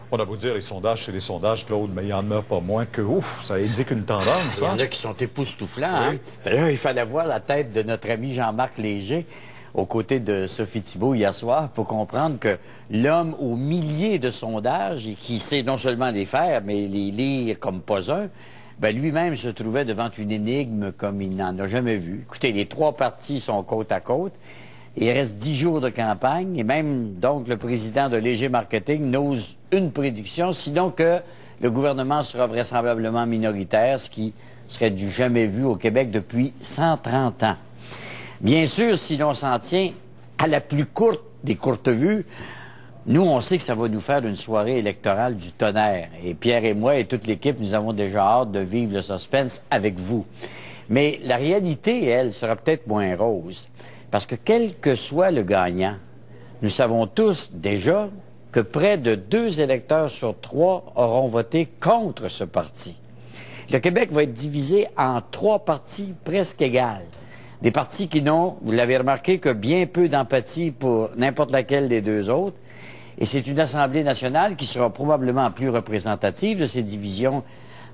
On a beau dire les sondages, c'est les sondages, Claude, mais il n'y en a pas moins que, ouf, ça indique une tendance. Il y en a qui sont époustouflants. Oui. Hein? Là, il fallait voir la tête de notre ami Jean-Marc Léger aux côtés de Sophie Thibault hier soir pour comprendre que l'homme aux milliers de sondages et qui sait non seulement les faire, mais les lire comme pas un, ben lui-même se trouvait devant une énigme comme il n'en a jamais vu. Écoutez, les trois partis sont côte à côte. Il reste 10 jours de campagne et même donc le président de Léger Marketing n'ose une prédiction, sinon que le gouvernement sera vraisemblablement minoritaire, ce qui serait du jamais vu au Québec depuis 130 ans. Bien sûr, si l'on s'en tient à la plus courte des courtes vues, nous, on sait que ça va nous faire une soirée électorale du tonnerre. Et Pierre et moi et toute l'équipe, nous avons déjà hâte de vivre le suspense avec vous. Mais la réalité, elle, sera peut-être moins rose. Parce que quel que soit le gagnant, nous savons tous déjà que près de 2 électeurs sur 3 auront voté contre ce parti. Le Québec va être divisé en 3 partis presque égales. Des partis qui n'ont, vous l'avez remarqué, que bien peu d'empathie pour n'importe laquelle des 2 autres. Et c'est une Assemblée nationale qui sera probablement plus représentative de ces divisions,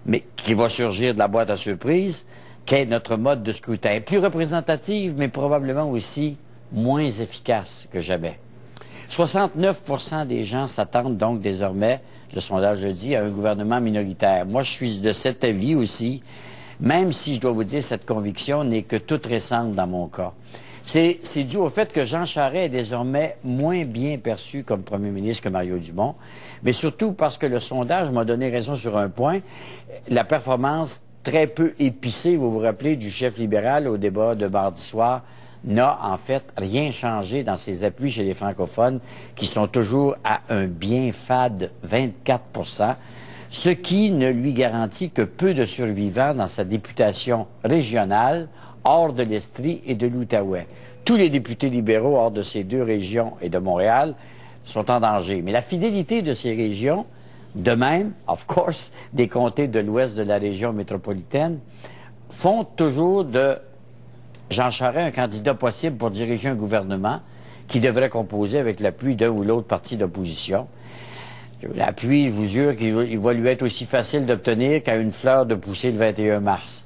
mais qui va surgir de la boîte à surprise, qu'est notre mode de scrutin. Plus représentative, mais probablement aussi moins efficace que jamais. 69% des gens s'attendent donc désormais, le sondage le dit, à un gouvernement minoritaire. Moi, je suis de cet avis aussi, même si je dois vous dire cette conviction n'est que toute récente dans mon cas. C'est dû au fait que Jean Charest est désormais moins bien perçu comme premier ministre que Mario Dumont, mais surtout parce que le sondage m'a donné raison sur un point, la performance très peu épicée, vous vous rappelez, du chef libéral au débat de mardi soir, n'a en fait rien changé dans ses appuis chez les francophones, qui sont toujours à un bien fade 24%, ce qui ne lui garantit que peu de survivants dans sa députation régionale, hors de l'Estrie et de l'Outaouais. Tous les députés libéraux hors de ces 2 régions et de Montréal sont en danger. Mais la fidélité de ces régions, de même, of course, des comtés de l'ouest de la région métropolitaine, font toujours de Jean Charest un candidat possible pour diriger un gouvernement qui devrait composer avec l'appui d'un ou l'autre parti d'opposition. L'appui, je vous jure qu'il va lui être aussi facile d'obtenir qu'à une fleur de pousser le 21 mars.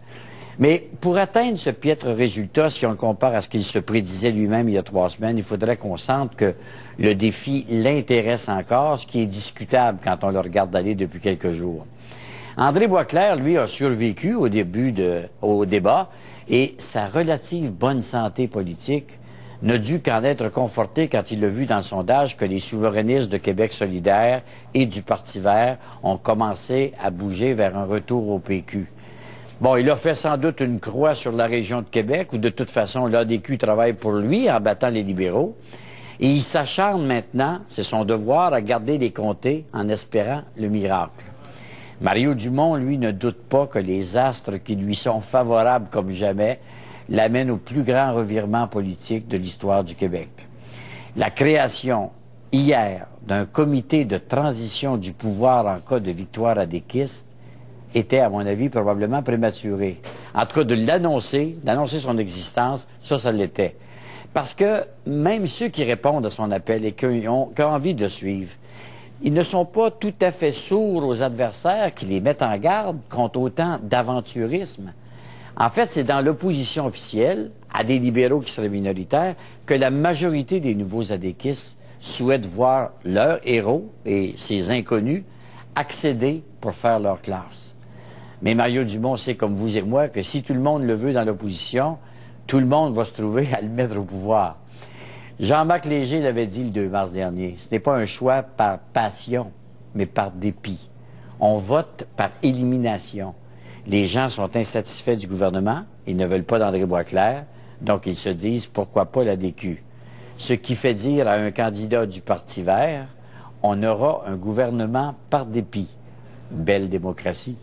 Mais pour atteindre ce piètre résultat, si on le compare à ce qu'il se prédisait lui-même il y a 3 semaines, il faudrait qu'on sente que le défi l'intéresse encore, ce qui est discutable quand on le regarde aller depuis quelques jours. André Boisclair, lui, a survécu au débat et sa relative bonne santé politique n'a dû qu'en être conforté quand il a vu dans le sondage que les souverainistes de Québec solidaire et du Parti vert ont commencé à bouger vers un retour au PQ. Bon, il a fait sans doute une croix sur la région de Québec, où de toute façon, l'ADQ travaille pour lui en battant les libéraux. Et il s'acharne maintenant, c'est son devoir, à garder les comtés en espérant le miracle. Mario Dumont, lui, ne doute pas que les astres qui lui sont favorables comme jamais l'amènent au plus grand revirement politique de l'histoire du Québec. La création, hier, d'un comité de transition du pouvoir en cas de victoire adéquiste était, à mon avis, probablement prématuré. En tout cas, d'annoncer son existence, ça l'était. Parce que même ceux qui répondent à son appel et qui ont envie de suivre, ils ne sont pas tout à fait sourds aux adversaires qui les mettent en garde contre autant d'aventurisme. En fait, c'est dans l'opposition officielle, à des libéraux qui seraient minoritaires, que la majorité des nouveaux adéquistes souhaitent voir leurs héros et ses inconnus accéder pour faire leur classe. Mais Mario Dumont sait, comme vous et moi, que si tout le monde le veut dans l'opposition, tout le monde va se trouver à le mettre au pouvoir. Jean-Marc Léger l'avait dit le 2 mars dernier. Ce n'est pas un choix par passion, mais par dépit. On vote par élimination. Les gens sont insatisfaits du gouvernement, ils ne veulent pas d'André Boisclair, donc ils se disent pourquoi pas l'ADQ. Ce qui fait dire à un candidat du Parti vert, on aura un gouvernement par dépit. Belle démocratie.